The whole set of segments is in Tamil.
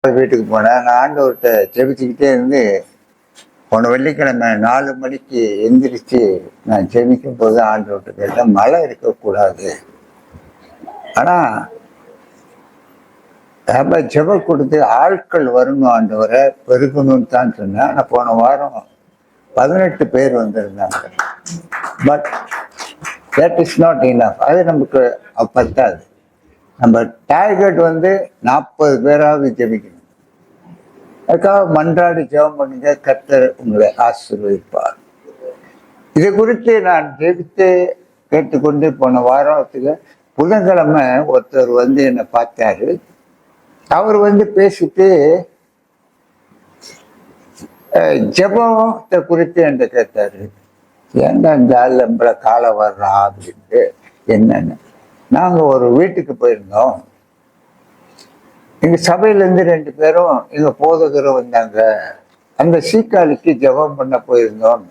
வீட்டுக்கு போனேன். நான் ஆண்டவர்கிட்ட ஜெபிச்சுக்கிட்டே இருந்து போன வெள்ளிக்கிழமை 4 மணிக்கு எந்திரிச்சு நான் ஜெபிக்கும் போது ஆண்டவர்கிட்ட கேட்டேன், மழை இருக்கக்கூடாது, ஆனா நம்ம ஜெபம் கொடுத்து ஆட்கள் வரணும், ஆண்டவரை பெருகணும்னு தான் சொன்னேன். ஆனால் போன வாரம் 18 பேர் வந்திருந்தாங்க. But that is not enough. அது நமக்கு பத்தாது. நம்ம டார்கெட் 40 பேராவது ஜெபிக்கணும். அதுக்காக மன்றாடி ஜெபம் பண்ணுங்க, கர்த்தர் உங்களை ஆசீர்வதிப்பார். இதை குறித்து நான் ஜெபித்து கேட்டுக்கொண்டு போன வாரத்துக்கு புதன்கிழமை ஒருத்தர் என்னை பார்த்தாரு. அவர் பேசிட்டு ஜெபத்தை குறித்து என்கிட்ட கேட்டாரு, ஏன்டா இந்த ஆள் நம்மள காலை வர்றா அப்படின்ட்டு. என்னன்னு, நாங்க ஒரு வீட்டுக்கு போயிருந்தோம். எங்க சபையிலேருந்து 2 பேரும் எங்க போதகரும் வந்தாங்க. அந்த சீக்காளிக்கு ஜெபம் பண்ண போயிருந்தோம்.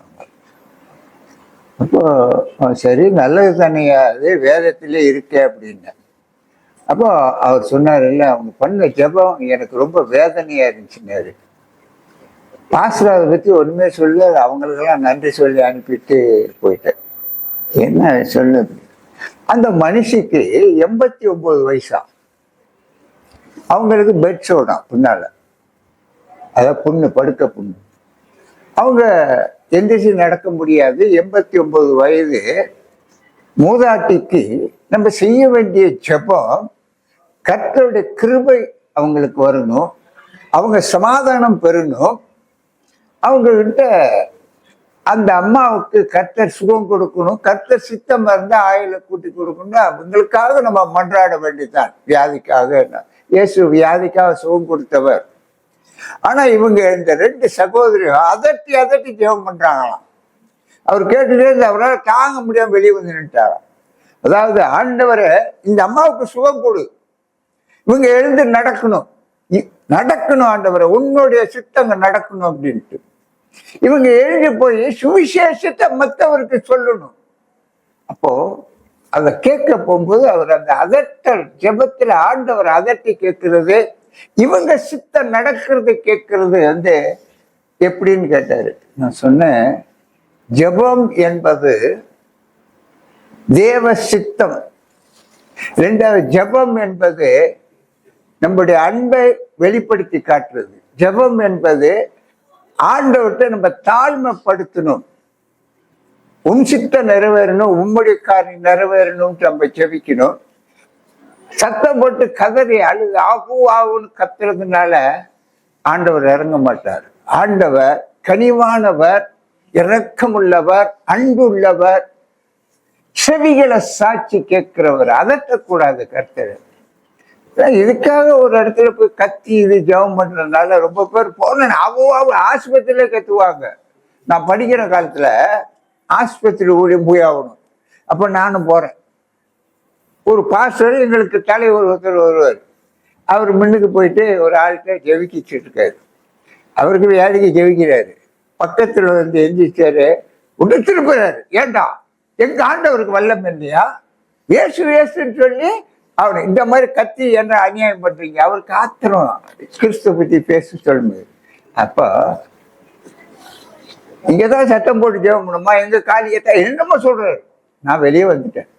அப்போ சரி, நல்லது தானேயா, அது வேதத்திலே இருக்கே அப்படின்னு. அப்போ அவர் சொன்னார், இல்லை அவங்க பண்ண ஜெபம் எனக்கு ரொம்ப வேதனையா இருந்துச்சுன்னாரு. பாஸ்டர் அதை பற்றி ஒன்றுமே சொல்லு, அவங்களுக்கெல்லாம் நன்றி சொல்லி அனுப்பிட்டு போயிட்டேன். என்ன சொல்லு, அந்த மனுஷிக்கு 89 வயசா. அவங்களுக்கு பெட் சோடா பின்னால, அதாவது புண்ணு, படுக்க புண்ணு. அவங்க எந்திரிச்சு நடக்க முடியாது. 89 வயது மூதாட்டிக்கு நம்ம செய்ய வேண்டிய ஜெபம், கர்த்தருடைய கிருபை அவங்களுக்கு வரணும், அவங்க சமாதானம் பெறணும், அவங்ககிட்ட அந்த அம்மாவுக்கு கர்த்தர் சுகம் கொடுக்கணும், கர்த்தர் சித்தம் இருந்தா ஆயில கூட்டி கொடுக்கணும். அவங்களுக்காக நம்ம மன்றாட வேண்டியதான். வியாதிக்காக, இயேசு வியாதிக்காக சுகம் கொடுத்தவர். ஆனா இவங்க இந்த 2 சகோதரிகள் அதட்டி அதட்டி ஜெபம் பண்றாங்களாம். அவர் கேட்டுட்டே இருந்து அவரால் தாங்க முடியாம வெளியே வந்து நின்ட்டாராம். அதாவது, ஆண்டவரை இந்த அம்மாவுக்கு சுகம் கொடு, இவங்க எழுந்து நடக்கணும், நடக்கணும் ஆண்டவரை, உன்னுடைய சித்தங்க நடக்கணும் அப்படின்ட்டு. இவங்க எழுதி போய் சுவிசேஷத்தை மற்றவருக்கு சொல்லணும். அப்போ அதை கேட்க போகும்போது அவர் அந்த அதட்டல் ஜெபத்துல ஆண்டவர் அதட்டி கேட்கறது, இவங்க சித்தம் நடக்கிறது கேட்கறது எப்படின்னு கேட்டாரு. நான் சொன்னேன், ஜெபம் என்பது தேவ சித்தம். 2வது, ஜெபம் என்பது நம்முடைய அன்பை வெளிப்படுத்தி காட்டுறது. ஜெபம் என்பது ஆண்டவர்கிட்ட நம்ம தாழ்மைப்படுத்தணும். உன் சித்தம் நிறைவேறணும், உம்முடைய காரியம் நிறைவேறணும் நம்ம ஜெபிக்கணும். சத்தம் போட்டு கதறி அழுது ஆகு ஆகுன்னு கத்துறதுனால ஆண்டவர் இறங்க மாட்டார். ஆண்டவர் கனிவானவர், இரக்கமுள்ளவர், அன்புள்ளவர், செவிகளை சாட்சி கேட்கிறவர், அதட்டக்கூடாது கர்த்தர். இதுக்காக ஒரு இடத்துல போய் கத்தி இது ஜெபம் பண்றதுனால ரொம்ப பேர் போன ஆஸ்பத்திரியில கத்துவாங்க. நான் படிக்கிற காலத்துல ஆஸ்பத்திரி ஊழியம் போய் ஆகணும். அப்ப நானும் போறேன். ஒரு பாஸ்டர் எங்களுக்கு தலைவர் ஒருத்தர் வருவார். அவர் முன்னுக்கு போயிட்டு ஒரு ஆள்கிட்ட ஜெபிக்கிட்டு இருக்காரு. அவருக்கு வியாதிக்கு ஜெபிக்கிறாரு. பக்கத்துல எந்திரிச்சாரு, உடனே திருப்புறாரு. ஏண்டா, எங்க ஆண்டவருக்கு வல்லம் இல்லையா? வேசு வேசுன்னு சொல்லி அவனை இந்த மாதிரி கத்தி என்ன அநியாயம் பண்றீங்க? அவருக்கு ஆத்திரம், கிறிஸ்துவ பத்தி பேச சொல்லுங்க. அப்போ இங்கதான் சட்டம் போட்டு ஜெபம் பண்ணுமா, எங்க காலியத்தை என்னமோ சொல்றாரு. நான் வெளியே வந்துட்டேன்.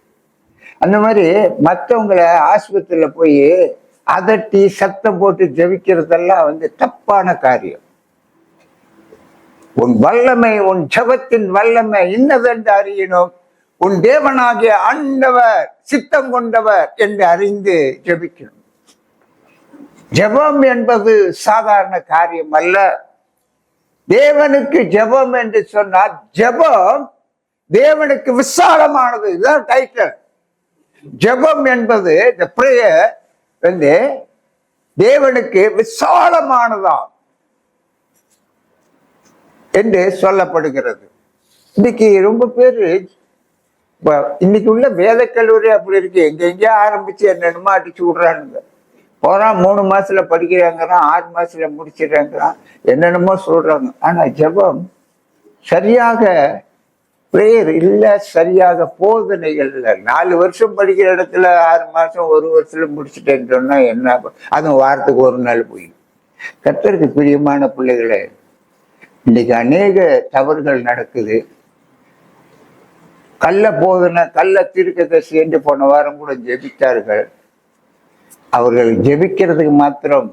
அந்த மாதிரி மற்றவங்களை ஆஸ்பத்திரியில போய் அதட்டி சத்தம் போட்டு ஜெபிக்கிறதெல்லாம் தப்பான காரியம். உன் வல்லமை, உன் ஜெபத்தின் வல்லமை இன்னதென்று அறியணும். உன் தேவனாகிய ஆண்டவர் சித்தம் கொண்டவர் என்று அறிந்து ஜெபிக்கணும். ஜெபம் என்பது சாதாரண காரியம் அல்ல. தேவனுக்கு ஜெபம் என்று சொன்னால், ஜெபம் தேவனுக்கு விசாலமானது. இதுதான் டைட்டில். ஜெபம் என்பது the prayer தேவனுக்கு விசாலமானதாம் என்று சொல்லப்படுகிறது. இன்னைக்கு ரொம்ப பேரு, இன்னைக்கு உள்ள வேத கல்லூரி அப்படி இருக்கு. எங்கெங்கேயோ ஆரம்பிச்சு என்னென்னமோ அடிச்சு விடுறானுங்க. போறான் 3 மாசத்துல படிக்கிறாங்கிறான், 6 மாசத்துல முடிச்சிடறாங்கிறான், என்னென்னமோ சொல்றாங்க. ஆனா ஜெபம் சரியாக பிரேயர் இல்லை, சரியாக போதனைகள் இல்லை. 4 வருஷம் படிக்கிற இடத்துல 6 மாசம் 1 வருஷத்துல முடிச்சுட்டேன்னு சொன்னா என்ன? அதுவும் வாரத்துக்கு 1 நாள் போய் கர்த்தருக்கு பிரியமான பிள்ளைகளே, இன்னைக்கு அநேக தவறுகள் நடக்குது. கள்ள போதனை, கள்ள தீர்க்கதரிசி என்று போன வாரம் கூட ஜெபித்தார்கள். அவர்கள் ஜெபிக்கிறதுக்கு மாத்திரம்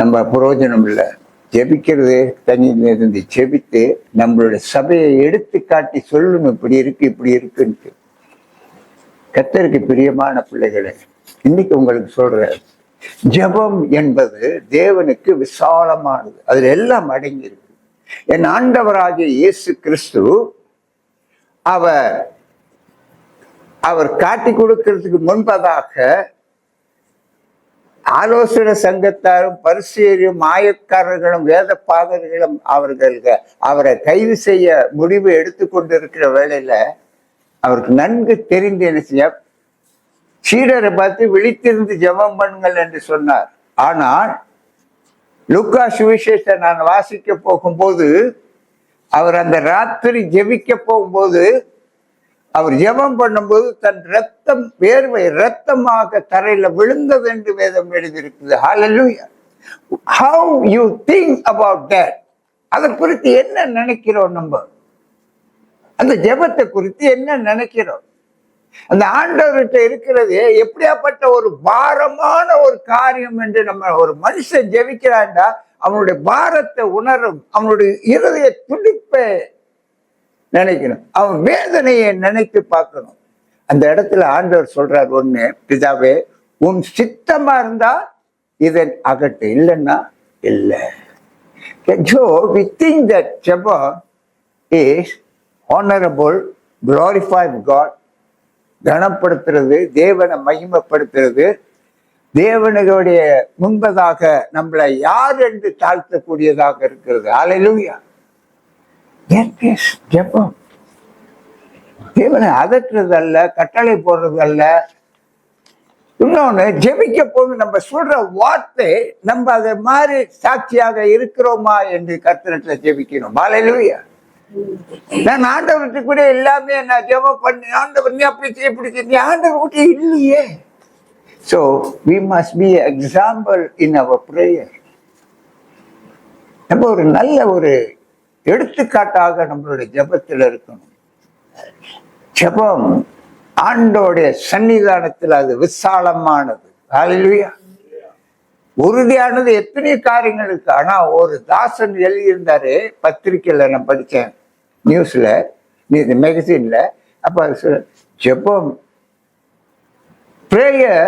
நம்ம பிரயோஜனம் இல்லை. ஜெபிக்கிறது தனியில் இருந்து ஜெபித்து நம்மளுடைய சபையை எடுத்து காட்டி சொல்லணும், இப்படி இருக்கு இப்படி இருக்குன்ட்டு. கர்த்தருக்கு பிரியமான பிள்ளைகளே, இன்னைக்கு உங்களுக்கு சொல்றேன், ஜெபம் என்பது தேவனுக்கு விசாலமானது. அதுல எல்லாம் அடங்கி இருக்கு. என் ஆண்டவராகிய இயேசு கிறிஸ்து அவர் காட்டி கொடுக்கிறதுக்கு முன்பதாக ஆலோசனை சங்கத்தாரும் பரிசேயரும் மாயக்காரர்களும் வேத பாதர்களும் அவரை கைது செய்ய முடிவு எடுத்துக்கொண்டிருக்கிற வேளையில அவருக்கு நன்கு தெரிந்து என்ன செய்ய, சீடரை பார்த்து விழித்திருந்து ஜெபம் பண்ணுங்கள் என்று சொன்னார். ஆனால் லூக்கா சுவிசேஷத்தை நான் வாசிக்க போகும்போது, அவர் அந்த ராத்திரி ஜெபிக்க போகும்போது, அவர் ஜெபம் பண்ணும்போது தன் ரத்தம், வேர்வை ரத்தமாக தரையில விழுந்தது என்று வேதம் எழுதியிருக்குது. ஹல்லேலூயா. How you think about that? அதை குறித்து என்ன நினைக்கிறோம்? நம்ம அந்த ஜெபத்தை குறித்து என்ன நினைக்கிறோம்? அந்த ஆண்டவர்கிட்ட இருக்கிறது எப்படியாப்பட்ட ஒரு பாரமான ஒரு காரியம் என்று நம்ம ஒரு மனுஷன் ஜெபிக்கிறான்டா, அவனுடைய பாரத்தை உணரும், அவனுடைய இருதய துடிப்பை நினைக்கணும், அவன் வேதனையை நினைத்து பார்க்கணும். அந்த இடத்துல ஆண்டவர் சொல்றார், ஒண்ணு, பிதாவே உன் சித்தமா இருந்தா இதன் அகட்டு, இல்லைன்னா இல்லை. So we think that Jabba is honorable, glorified God, கனப்படுத்துறது, தேவனை மகிமைப்படுத்துறது, தேவனுடைய முன்பதாக நம்மளை யார் என்று தாழ்த்தக்கூடியதாக இருக்கிறது. ஹல்லேலூயா. ஜெபம் தேவனை அதற்றுறது அல்ல, கட்டளை போடுறது அல்ல. இன்னொன்னு, ஜெபிக்க போது நம்ம சொல்ற வார்த்தை நம்ம அதை மாதிரி சாட்சியாக இருக்கிறோமா என்று கர்த்தரிடத்துல ஜெபிக்கணும். ஹல்லேலூயா. நான் ஆண்டவர்கிட்ட கூட எல்லாமே நான் ஜெபம் பண்ணி, ஆண்டவர் நீ அப்படி செய்ய, இப்படி செய்ய, ஆண்டவர் கூட இல்லையே. So we must be an example in our prayer. நம்ம ஒரு நல்ல ஒரு எடுத்துக்காட்டாக நம்மளுடைய ஜெபத்தில் இருக்கணும். ஜெபம் ஆண்டோடைய சன்னிதானத்தில் அது விசாலமானது. ஹல்லேலூயா. உறுதியானது எத்தனை காரியங்களுக்கு. ஆனா ஒரு தாசன் எழுதியிருந்தாரு, பத்திரிக்கையில நான் படிச்சேன், நியூஸ்ல, மேகசின்ல. அப்ப ஜெபம், prayer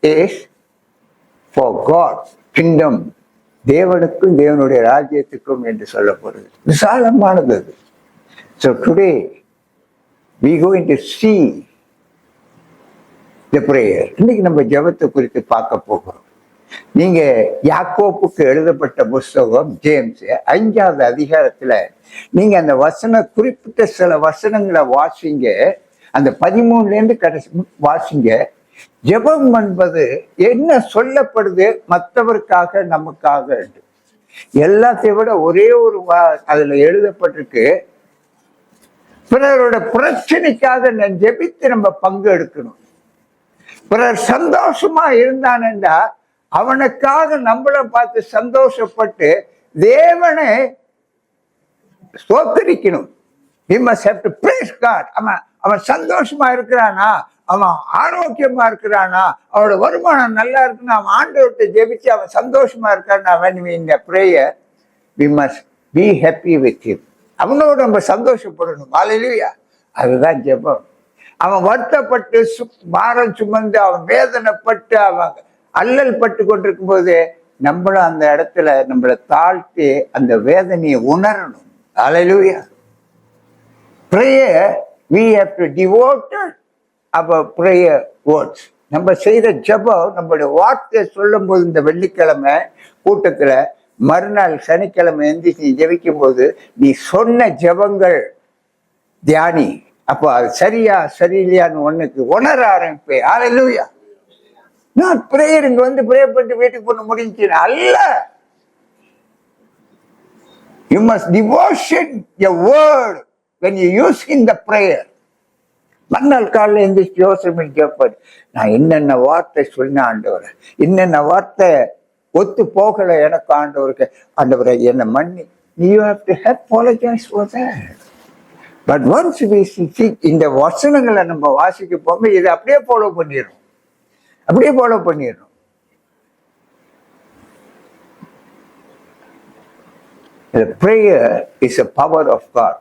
is for God kingdom, தேவனுக்கும் தேவனுடைய ராஜ்யத்துக்கும் என்று சொல்லப்படுது. விசாலமானது அது. So today we going to see the prayer. இன்னைக்கு நம்ம ஜெபத்தை குறித்து பார்க்க போகிறோம். நீங்க யாக்கோப்புக்கு எழுதப்பட்ட புஸ்தகம் ஜேம்ஸ் 5வது அதிகாரத்துல நீங்க அந்த குறிப்பிட்ட சில வசனங்களை வாசிங்க. அந்த 13 கடைசி வாசிங்க. ஜெபம் என்பது என்ன சொல்லப்படுது, மற்றவருக்காக நமக்காக. எல்லாத்தையும் விட ஒரே ஒரு அதுல எழுதப்பட்டிருக்கு, பிறரோட பிரச்சனைக்காக நான் ஜெபித்து நம்ம பங்கு எடுக்கணும். பிறர் சந்தோஷமா இருந்தானேண்டா அவனுக்காக நம்மள பார்த்து சந்தோஷப்பட்டு தேவனை ஸ்தோத்திரிக்கணும். We must have to praise God. அவன் சந்தோஷமா இருக்கிறானா, அவன் ஆரோக்கியமா இருக்கிறானா, அவனோட வருமானம் நல்லா இருக்குன்னா, அவன் ஆண்டவர்கிட்ட ஜெபிச்சு அவன் சந்தோஷமா இருக்கான்னா, when we in the prayer we must be happy with him. அவனோட நம்ம சந்தோஷப்படணும். ஹல்லேலூயா. அதுதான் ஜெபம். அவன் வருத்தப்பட்டு பாரம் சுமந்து அவன் வேதனைப்பட்டு அவன் அல்லல் பட்டு கொண்டிருக்கும் போது நம்மளும் அந்த இடத்துல நம்மளை தாழ்த்தி அந்த வேதனையை உணரணும். ஹல்லேலூயா. Prayer, we have to devote our prayer words. நம்ம செய்த ஜெபம், நம்மளுடைய வார்த்தை சொல்லும் போது, இந்த வெள்ளிக்கிழமை கூட்டத்துல மறுநாள் சனிக்கிழமை எந்திரிச்சு ஜெபிக்கும் போது நீ சொன்ன ஜெபங்கள் தியானி. அப்போ அது சரியா சரியில்லையான்னு ஒண்ணுக்கு உணர ஆரம்பிப்பேன். ஹல்லேலூயா. நான் பிரேயர் இங்க வந்து பிரேயர் பண்ணிட்டு வீட்டுக்கு போன முடிஞ்சு அல்ல. You must devotion your word when you use in the prayer. மறுநாள் காலையில் எந்திரிச்சு யோசனை கேட்பாரு, நான் என்னென்ன வார்த்தை சொன்ன ஆண்டவர், என்னென்ன வார்த்தை ஒத்து போகல எனக்கு ஆண்டவருக்கு, ஆண்டவரை என்ன மன்னி, you have to apologize for that. But once we see இந்த வசனங்களை நம்ம வாசிக்க போகும்போது இதை அப்படியே ஃபாலோ பண்ணிடுறோம், அப்படியே ஃபாலோ பண்ணிடுறோம். The prayer is a power of God.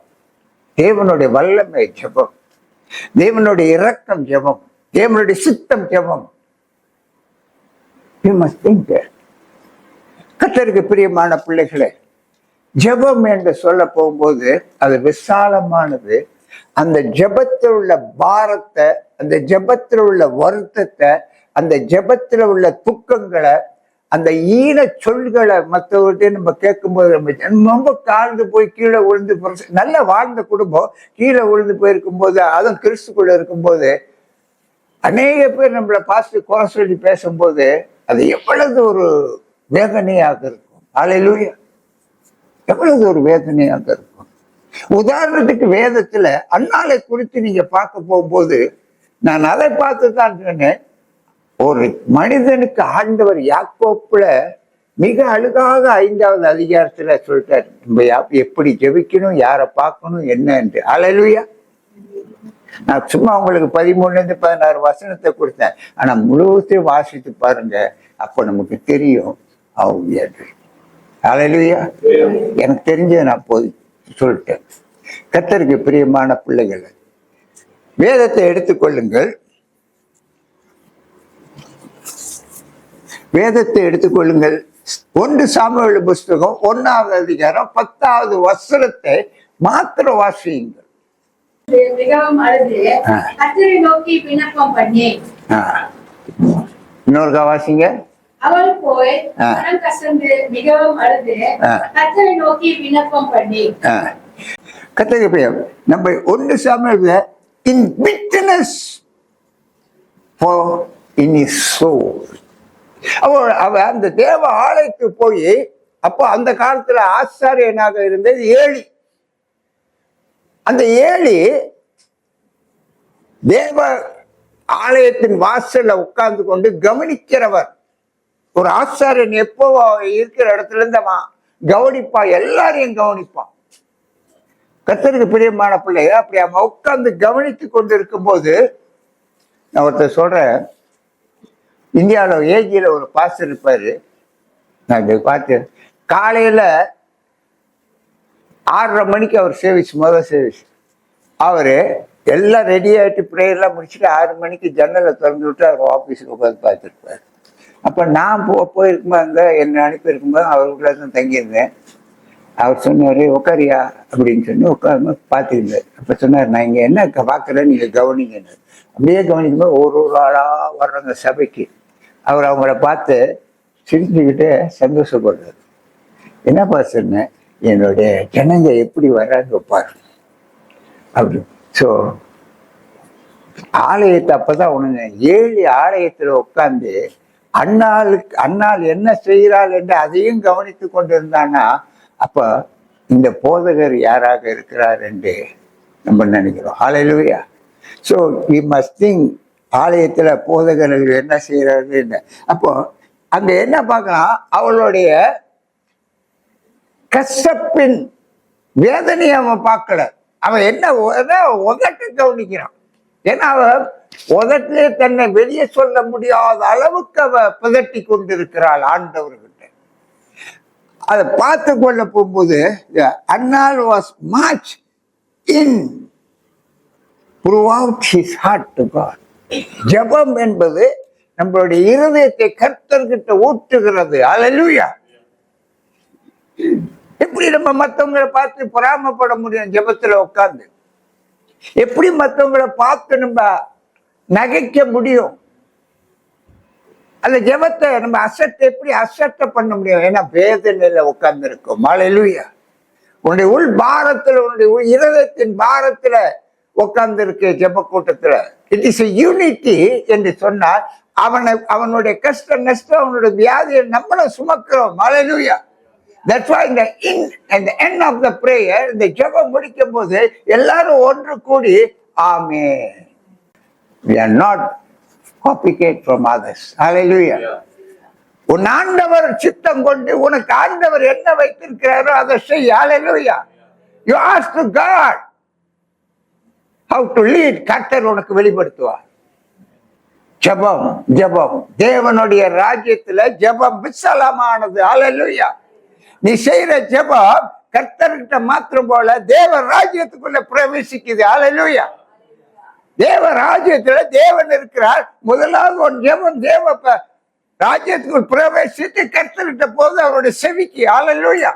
தேவனுடைய வல்லமை ஜெபம், தேவனுடைய இரக்கம் ஜெபம், தேவனுடைய சித்தம் ஜெபம். You must think that. கர்த்தருக்கு பிரியமான பிள்ளைகளே, ஜெபம் என்று சொல்ல போகும்போது அது விசாலமானது. அந்த ஜெபத்தில் உள்ள பாரத்தை, அந்த ஜெபத்தில் உள்ள வருத்தத்தை, அந்த ஜெபத்தில் உள்ள துக்கங்களை, அந்த ஈன சொல்களை மற்றவர்கிட்ட நம்ம கேட்கும்போது ரொம்ப தாழ்ந்து போய் கீழே விழுந்து, நல்ல வாழ்ந்த குடும்பம் கீழே விழுந்து போயிருக்கும் போது, அதுவும் கிறிஸ்துக்குள்ள இருக்கும்போது அநேக பேர் நம்மளை பார்த்து குறை சொல்லி பேசும்போது அது எவ்வளவு ஒரு வேதனையாக இருக்கும். அல்லேலூயா, எவ்வளவு ஒரு வேதனையாக இருக்கும். உதாரணத்துக்கு வேதத்துல அன்னாளை குறித்து நீங்க பார்க்க போகும்போது நான் அதை பார்த்து தான் சொன்னேன். ஒரு மனிதனுக்கு ஆண்டவர் யாக்கோப்புல மிக அழகாக 5வது அதிகாரத்துல சொல்லிட்டார், நம்ம எப்படி ஜெபிக்கணும், யாரை பார்க்கணும் என்னன்னு. அல்லேலூயா. நான் சும்மா உங்களுக்கு 13-16 வசனத்தை கொடுத்தேன், ஆனா முழுவதையும் வாசித்து பாருங்க, அப்ப நமக்கு தெரியும். அல்லேலூயா. எனக்கு தெரிஞ்சதை நான் போய் சொல்லிட்டேன். கர்த்தருக்கு பிரியமான பிள்ளைகளை, வேதத்தை எடுத்துக்கொள்ளுங்கள், வேதத்தை எடுத்துக்கொள்ளுங்கள். 1 சாமுவேல் புஸ்தகம் 1வது அதிகாரம் 10வது வசனத்தை மாத்திரம் வாசியுங்கள். மிகவும் அழுது கர்த்தரை நோக்கி விண்ணப்பம் பண்ணேன். இன்னொரு வாசிங்க. அவள் போய் மனம் கசந்து மிகவும் அழுது கர்த்தரை நோக்கி விண்ணப்பம் பண்ணேன். கர்த்தருக்கு பிரியம். நம்ம 1 Samuel in bitterness for in his soul. அவ அந்த தேவ ஆலயத்துக்கு போய், அப்போ அந்த காலத்துல ஆசாரியனாக இருந்தது ஏலி. அந்த ஏலி தேவ ஆலயத்தின் வாசல்ல உட்கார்ந்து கொண்டு கவனிக்கிறவர். ஒரு ஆசாரியன் எப்போ இருக்கிற இடத்துல இருந்து அவன் கவனிப்பான், எல்லாரையும் கவனிப்பான். கர்த்தருக்கு பிரியமான பிள்ளைங்க, அப்படி அவன் உட்கார்ந்து கவனித்து கொண்டு இருக்கும் போது, நான் ஒருத்தர் சொல்றேன், இந்தியாவில் ஏஜியில் ஒரு பாஸ்டர் இருப்பாரு. நான் இதை பார்த்து, காலையில 6:30 மணிக்கு அவர் சேவிஸ், முதல் சேவிஸ். அவரு எல்லாம் ரெடி ஆகிட்டு ப்ரேயர்லாம் முடிச்சுட்டு 6 மணிக்கு ஜன்னலை திறந்து விட்டு அவர் ஆஃபீஸில் உட்காந்து பார்த்துருப்பாரு. அப்போ நான் போயிருக்கும்போது, அங்கே என்னை அனுப்பியிருக்கும்போது அவர் வீட்டில் தான் தங்கியிருந்தேன். அவர் சொன்னார், உட்காரியா அப்படின்னு சொல்லி உட்காந்து பார்த்துருந்தார். அப்போ சொன்னார், நான் இங்கே என்ன பார்க்குறேன், நீங்கள் கவனிங்கன்னு. அப்படியே கவனிக்கும்போது ஒரு ஆளாக வர்றாங்க சபைக்கு. அவர் அவங்கள பார்த்து சிரிச்சுக்கிட்டே சந்தோஷப்படுறாரு. என்னப்பா சொன்னேன், என்னுடைய ஜனங்க எப்படி வர்றாங்க பாரு அப்படி. ஸோ ஆலயத்தை அப்பதான் உணர்ந்து, 7 ஆலயத்துல உட்காந்து அன்னாள் என்ன செய்கிறாள் என்று அதையும் கவனித்து கொண்டிருந்தான்னா, அப்ப இந்த போதகர் யாராக இருக்கிறார் என்று நம்ம நினைக்கிறோம். அல்லேலூயா. ஸோ வி மஸ்ட் திங்க், ஆலயத்துல போதகர்கள் என்ன செய்யறாரு. அப்போ அங்க என்ன பார்க்கலாம், அவளுடைய கஷ்டப்பின் வேதனையை அவன் பார்க்கல. அவன் என்ன உதட்டு கவனிக்கிறான். ஏன்னா அவன் உதட்டிலே தன்னை வெளியே சொல்ல முடியாத அளவுக்கு அவ பிதட்டி கொண்டிருக்கிறாள் ஆண்டவர்கிட்ட. அதை பார்த்து கொள்ள போகும்போது, அன்னாள் was much in throughout his heart to God. ஜெபம் என்பது நம்மளுடைய இருதயத்தை கர்த்தர்கிட்ட ஊற்றுகிறது. அல்லேலூயா. எப்படி நம்ம மற்றவங்களை பார்த்து பொறாமப்பட முடியும் ஜெபத்துல உட்கார்ந்து? எப்படி மற்றவங்களை பார்த்து நம்ம நகைக்க முடியும்? அந்த ஜெபத்தை நம்ம எப்படி அசட்டை பண்ண முடியும்? ஏன்னா வேதனையில உட்கார்ந்து இருக்கோம். அல்லேலூயா. உன்னுடைய உள் பாரத்துல, உன்னுடைய இருதயத்தின் பாரத்துல உட்கார்ந்து இருக்கு ஜெப கூட்டத்துல. இட் இஸ் a unity என்று சொன்னால், அவனுடைய கஷ்ட நஷ்டம், அவனுடைய வியாதியை நம்மளும் சுமக்கிறோம். அல்லேலூயா. That's why in the end of the prayer, இந்த ஜெபம் முடிக்கும் போது எல்லாரும் ஒன்று கூடி ஆமென். We are not copycat from others. Hallelujah. உன் ஆண்டவர் சித்தம் கொண்டு உனக்கு ஆண்டவர் என்ன வைத்திருக்கிறாரோ அதை செய். ஹல்லேலூயா. You ask to God how to lead. கர்த்தர் உனக்கு வெளிப்படுத்துவார். ஜெபம் ஜெபம் தேவனுடைய ராஜ்யத்துல ஜெபம் விசாலமானது. ஹல்லேலூயா. நீ செய்யற ஜெபம் கர்த்தர்கிட்ட மாத்திரம் போல தேவ ராஜ்யத்துக்குள்ள பிரவேசிக்குது. ஹல்லேலூயா. தேவ ராஜ்யத்துல தேவன் இருக்கிறார். முதலாவது ஒரு ஜெபம் தேவ ராஜ்யத்துக்குள் பிரவேசித்து கர்த்தர்கிட்ட போது அவருடைய செவிக்கு. ஹல்லேலூயா.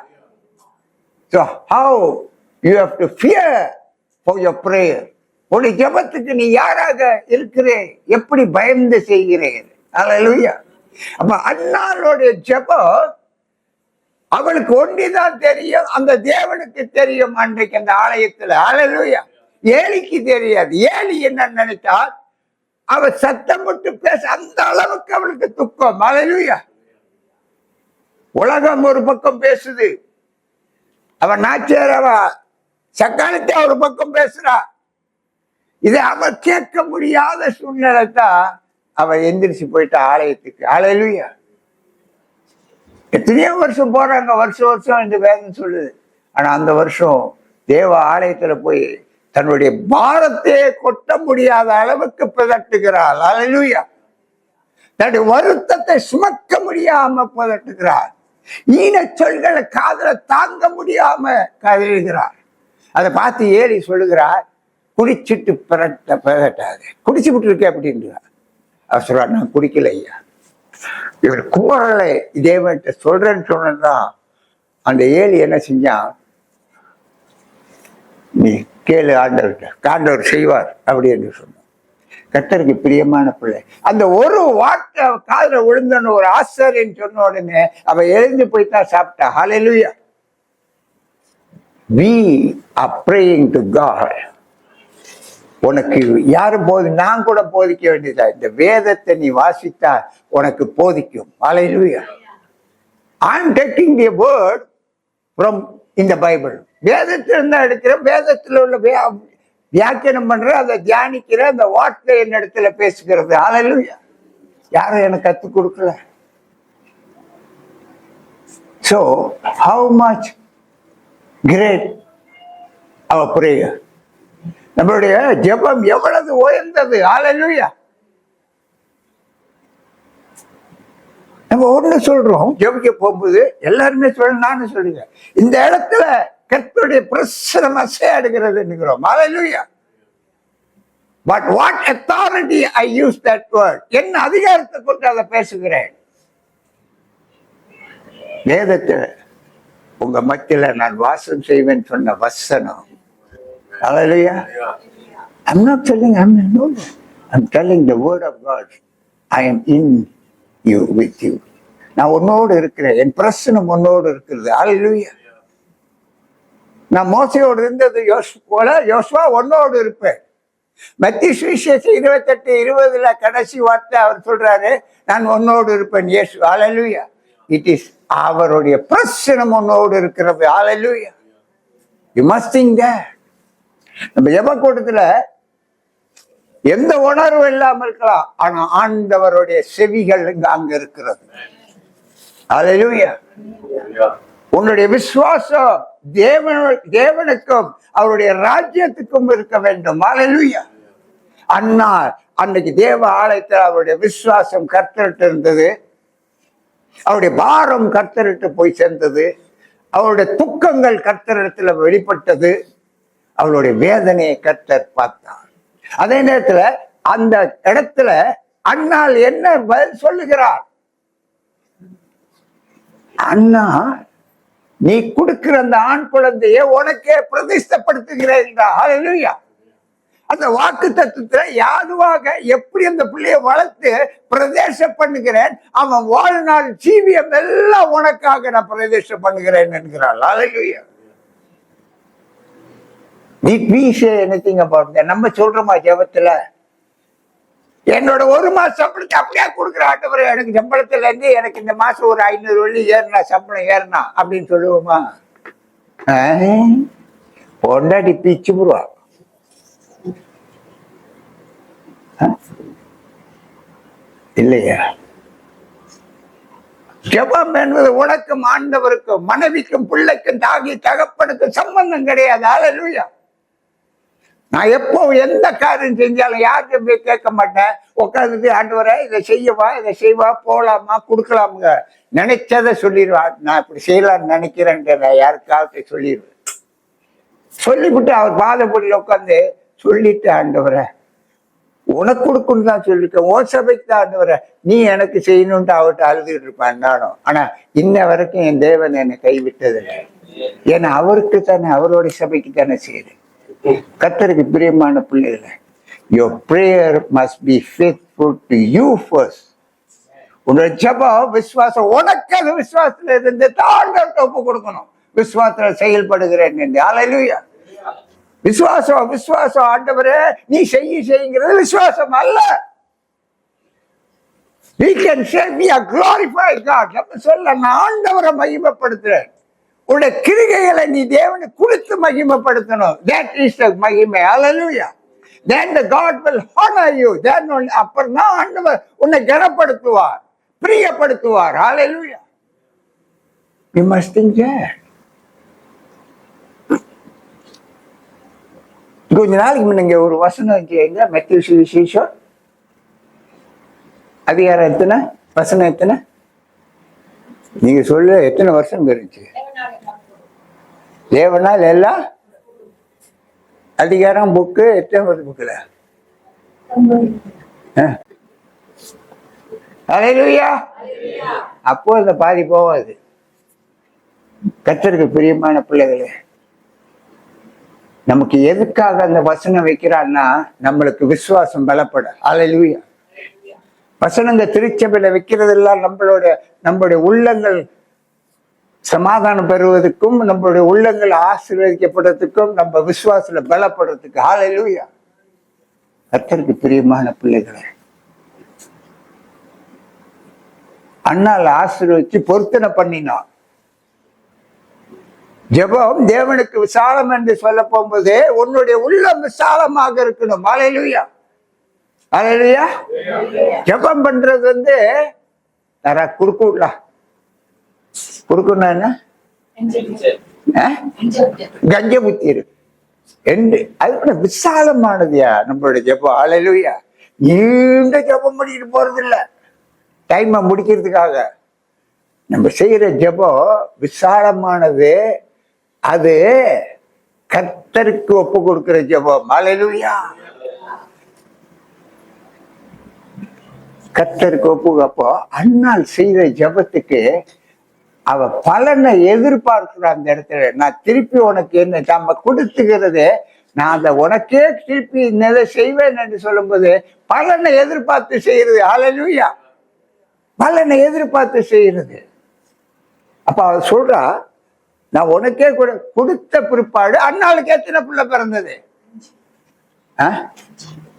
So how you have to fear for your prayer. உன்னுடைய ஜெபத்துக்கு நீ யாராக இருக்கிறேன், எப்படி பயந்து செய்கிறேன். ஹல்லேலூயா. அப்ப அன்னாளுடைய ஜெபம் அவளுக்கு ஒன்றிதான் தெரியும், அந்த தேவனுக்கு தெரியும். அன்றைக்கு அந்த ஆலயத்துல. ஹல்லேலூயா. ஏலிக்கு தெரியாது. ஏலி என்ன நினைத்தால் அவ சத்தம் போட்டு பேச அந்த அளவுக்கு அவளுக்கு துக்கம். ஹல்லேலூயா. உலகம் ஒரு பக்கம் பேசுது, அவன் நாச்சியார் அவ சக்காலத்தை ஒரு பக்கம் பேசுறா. இதை அவ கேட்க முடியாத சூழ்நிலை தான் அவ எந்திரிச்சு போயிட்டா ஆலயத்துக்கு. ஹல்லேலூயா. எத்தனையோ வருஷம் போறாங்க, வருஷம் வருஷம் இந்த வேதம் சொல்லுது. ஆனா அந்த வருஷம் தேவ ஆலயத்துல போய் தன்னுடைய பாரத்தையே கொட்ட முடியாத அளவுக்கு பிதட்டுகிறாள். ஹல்லேலூயா. தன்னுடைய வருத்தத்தை சுமக்க முடியாம பிதட்டுகிறாள். ஈன சொல்களை காதல தாங்க முடியாம கதறுகிறார். அதை பார்த்து ஏலி சொல்லுகிறார், குடிச்சிட்டு பிதட்டாது, குடிச்சு விட்டு இருக்க அப்படின்றார். அவர் சொல்றார், நான் குடிக்கல ஐயா. இவர் குரலை தேவன்கிட்ட சொல்றேன்னு சொன்னா அந்த ஏலி என்ன செஞ்சான், நீ கேளு ஆண்டவர்கிட்ட, ஆண்டவர் செய்வார் அப்படி என்று சொன்னான். கர்த்தருக்கு பிரியமான பிள்ளை. அந்த ஒரு வார்த்தை காதுல விழுந்தன்னு ஒரு ஆசாரியன் சொன்ன உடனே அவ எழுந்து போய்தான் சாப்பிட்டா. ஹல்லேலூயா. We are praying to God. உனக்கு யாரும் நான் கூட போதிக்க வேண்டியதா, இந்த வேதத்தை நீ வாசித்தா உனக்கு போதிக்கும். ஹல்லேலூயா. I am taking the word from in the Bible. வேதத்திலிருந்து எடுக்கிற, வேதத்தில் உள்ள வியாக்கியானம் பண்ற, அதை தியானிக்கிற, அந்த வார்த்தை என்ன இடத்துல பேசுகிறது. ஹல்லேலூயா. யாரும் எனக்கு கற்றுக் கொடுக்கல. So how much great our prayer. நம்மளுடைய ஜெபம் எவ்வளவு உயர்ந்தது. ஹல்லேலூயா. நம்ம ஒண்ணு சொல்றோம், ஜெபிக்க போகும்போது எல்லாருமே சொல்ல, நானும் சொல்லுங்க, இந்த இடத்துல கர்த்தருடைய பிரசன்னம் அசையாடுகிறதுங்கிறோம். ஹல்லேலூயா. But what authority I use that word? என்ன அதிகாரத்தை கொண்டு அதை பேசுகிறேன்? வேதத்தை உங்க மத்தியில நான் வாசம் செய்வேன் சொன்ன வசனம். Hallelujah. I'm not telling, I'm telling the word of God. I am in you, with you. நான் உன்னோடு இருக்கிறேன், என் பிரசனம் உன்னோடு இருக்கிறது. Hallelujah. நான் மோசையோடு இருந்தது போல யோசுவா உன்னோடு இருப்பேன். மத்திய சுவிசேஷம் 28:20 கடைசி வார்த்தை அவர் சொல்றாரு, நான் உன்னோடு இருப்பேன் இயேசு. ஹல்லேலூயா. இட் இஸ் அவருடைய பிரசனம் உன்னோடு இருக்கிறது. ஹல்லேலூயா. You must think that. நம்ம ஜெப கூட்டத்துல எந்த உணர்வும் இல்லாம இருக்கலாம், ஆனா ஆண்டவருடைய செவிகள் அங்க இருக்கிறது. ஹல்லேலூயா. உன்னுடைய விசுவாசம் தேவனுக்கும் அவருடைய ராஜ்யத்துக்கும் இருக்க வேண்டும். ஹல்லேலூயா. அண்ணா அன்னைக்கு தேவ ஆலயத்தில் அவருடைய விசுவாசம் கர்த்தரிட்டு இருந்தது, அவருடைய பாரம் கர்த்தரிட்டு போய் சேர்ந்தது, அவருடைய துக்கங்கள் கர்த்தரிடத்துல வெளிப்பட்டது, அவருடைய வேதனையை கர்த்தர் பார்த்தார். அதே நேரத்துல அந்த இடத்துல அண்ணாள் என்ன பதில் சொல்லுகிறார்? அண்ணா, நீ கொடுக்கிற அந்த ஆண் குழந்தையை உனக்கே பிரதிஷ்டப்படுத்துகிறேன். ஹல்லேலூயா. அந்த வாக்கு தத்துவத்துல யாதுவாக எப்படி அந்த பிள்ளையை வளர்த்து பிரதேசம் பண்ணுகிறேன், அவன் வாழ்நாள் ஜீவியம் எல்லாம் உனக்காக நான் பிரதேசம் பண்ணுகிறேன் என்கிறாள். ஹல்லேலூயா. Did we say anything about that? நம்ம சொல்றோமா ஜெபத்துல, என்னோட 1 மாசம் சம்பளத்தை அப்படியே கொடுக்குற ஆண்டவரே, எனக்கு சம்பளத்துல இருந்து எனக்கு இந்த மாசம் ஒரு 500 வெள்ளி ஏறினா, சம்பளம் ஏறினா அப்படின்னு சொல்லுவோமா? பொண்டாட்டி பிச்சு புருவா. இல்லையா? ஜெபம் என்பது உனக்கும் ஆண்டவருக்கும், மனைவிக்கும், பிள்ளைக்கும், தாகி தகப்பனுக்கும் சம்பந்தம் கிடையாது. ஹல்லேலூயா. நான் எப்போ எந்த காரியம் செஞ்சாலும் யாருக்கும் போய் கேட்க மாட்டேன். உட்காந்துட்டு ஆண்டவரே இதை செய்யவா, இதை செய்வா, போலாமா, கொடுக்கலாமுங்க, நினைச்சதை சொல்லிடுவான். நான் இப்படி செய்யலாம்னு நினைக்கிறேன்ட்டு நான் யாருக்காவது சொல்லிடுவேன். சொல்லிவிட்டு அவர் பாதப்படியில் உட்காந்து சொல்லிட்டு, ஆண்டவரை உனக்கு கொடுக்கணும் தான் சொல்லிருக்கேன், ஓ சபைக்கு தான் ஆண்டவரை நீ எனக்கு செய்யணும்ட்டு அவர்கிட்ட அழுதுகிட்டு இருப்பான் நானும். ஆனா இன்ன வரைக்கும் என் தேவன் என்னை கைவிட்டதில்லை. ஏன்னா அவருக்கு தானே, அவருடைய சபைக்கு தானே செய்யுது. கர்த்தருக்கு பிரியமான பிள்ளைகளை, your prayer must be faithful to you first. உன்னோட ஜெபம் விசுவாசம், உனக்கு அது விசுவாசத்துல இருந்து தாண்டவர்கிட்ட ஒப்பு கொடுக்கணும். விசுவாசத்துல செயல்படுகிறேன் என்று. ஹல்லேலூயா. விசுவாசம் விசுவாசம் ஆண்டவரே நீ செய்யுங்கிறது விசுவாசம் அல்ல. We can say we are glorified God. நம்ம சொல்ல நான் ஆண்டவரை மகிமைப்படுத்துறேன். உன்னுடைய கிரிகைகளை நீ தேவனுக்கு கொடுத்து மகிமைப்படுத்தணும். That is the மகிமை. Hallelujah. Then the God will honor you. Then அப்புறம் தான் ஆண்டவர் உன்னை கனப்படுத்துவார், பிரியப்படுத்துவார். Hallelujah. You must think that. கொஞ்ச நாளைக்கு முன்னங்க ஒரு வசனம் கேங்க, மத்தேயு சுவிசேஷம் அதிகாரம் எத்தனை, வசனம் எத்தனை, நீங்க சொல்ல எத்தனை வருஷம் இருந்துச்சு? தேவனால் எல்லாம் அதிகாரம் புக்கு எத்தனை வருஷம் புக்குல? ஹல்லேலூயா. அப்போ அந்த பாதி போவாது. கர்த்தருக்கு பிரியமான பிள்ளைகளே, நமக்கு எதுக்காக அந்த வசனம் வைக்கிறான்னா நம்மளுக்கு விசுவாசம் பலப்பட. ஹல்லேலூயா. வசனங்க திருச்சபையில வைக்கிறதெல்லாம் நம்மளுடைய உள்ளங்கள் சமாதானம் பெறுவதற்கும், நம்மளுடைய உள்ளங்கள் ஆசீர்வதிக்கப்படுறதுக்கும், நம்ம விசுவாசத்துல பலப்படுறதுக்கு. ஹல்லேலூயா. கர்த்தருக்கு பிரியமான பிள்ளைகளே, அண்ணால் ஆசீர்வதிச்சு பொருத்தனை பண்ணினான். ஜெபம் தேவனுக்கு விசாலம் என்று சொல்ல போகும்போது உன்னுடைய உள்ளம் விசாலமாக இருக்கணும். ஹல்லேலூயா. ஹல்லேலூயா. ஜெபம் பண்றது குடுக்கலாம். குடுக்கணும் என்ன? கஞ்ச புத்தி இருக்கு. அது விசாலமானதுயா நம்மளுடைய ஜெபம். ஹல்லேலூயா. நீண்ட ஜெபம் பண்ணிட்டு போறது இல்ல, டைமை முடிக்கிறதுக்காக. நம்ம செய்யற ஜெபம் விசாலமானது. அது கர்த்தருக்கு ஒப்பு கொடுக்கிற ஜெபம். ஹல்லேலூயா. கர்த்தருக்கு ஒப்புக்கப்போ அண்ணால் செய்யற ஜெபத்துக்கு அவ பலனை எதிர்பார்க்கிற அந்த இடத்துல, நான் திருப்பி உனக்கு என்ன நம்ம கொடுத்துக்கிறது, நான் அதை உனக்கே திருப்பி எதை செய்வேன் என்று சொல்லும் போது பலனை எதிர்பார்த்து செய்யறது. ஹல்லேலூயா. பலனை எதிர்பார்த்து செய்யறது. அப்ப அவ சொல்றா, நான் உனக்கே கொடுத்த பிற்பாடு அண்ணாளுக்கு எத்தனை பிள்ளை பிறந்தது?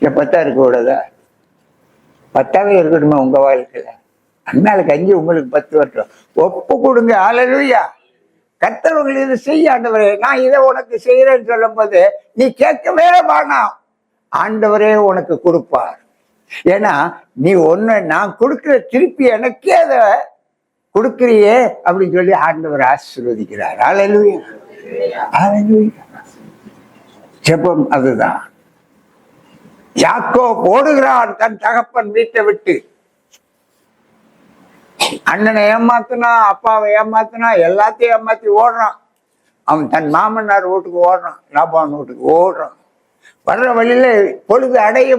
10 இருக்க கூடாதா? 10 இருக்கணுமா உங்க வாழ்க்கையில? அண்ணாளுக்கு 5, உங்களுக்கு 10 வருஷம். ஒப்பு கொடுங்க. ஹல்லேலூயா. கர்த்தர் உங்களுக்கு இதை செய்ய ஆண்டவரே, நான் இதை உனக்கு செய்யறேன்னு சொல்லும் போது நீ கேட்கவே வேணாம், ஆண்டவரே உனக்கு கொடுப்பார். ஏன்னா நீ ஒண்ணு நான் கொடுக்கிற திருப்பி எனக்கே அதை கொடுக்கிறியே அப்படின்னு சொல்லி ஆண்டவர் ஆசீர்வதிக்கிறார். ஹல்லேலூயா. ஹல்லேலூயா. ஜெபம் அதுதான். யாக்கோப் ஓடுகிறான் தன் தகப்பன் வீட்டை விட்டு. அண்ணனை ஏமாத்தினா, அப்பாவை ஏமாத்தினா, எல்லாத்தையும் ஏமாத்தி ஓடுறான். அவன் தன் மாமனார் வீட்டுக்கு ஓடுறான், லாபான் வீட்டுக்கு ஓடுறான். வர்ற வழியில பொழுது அடைய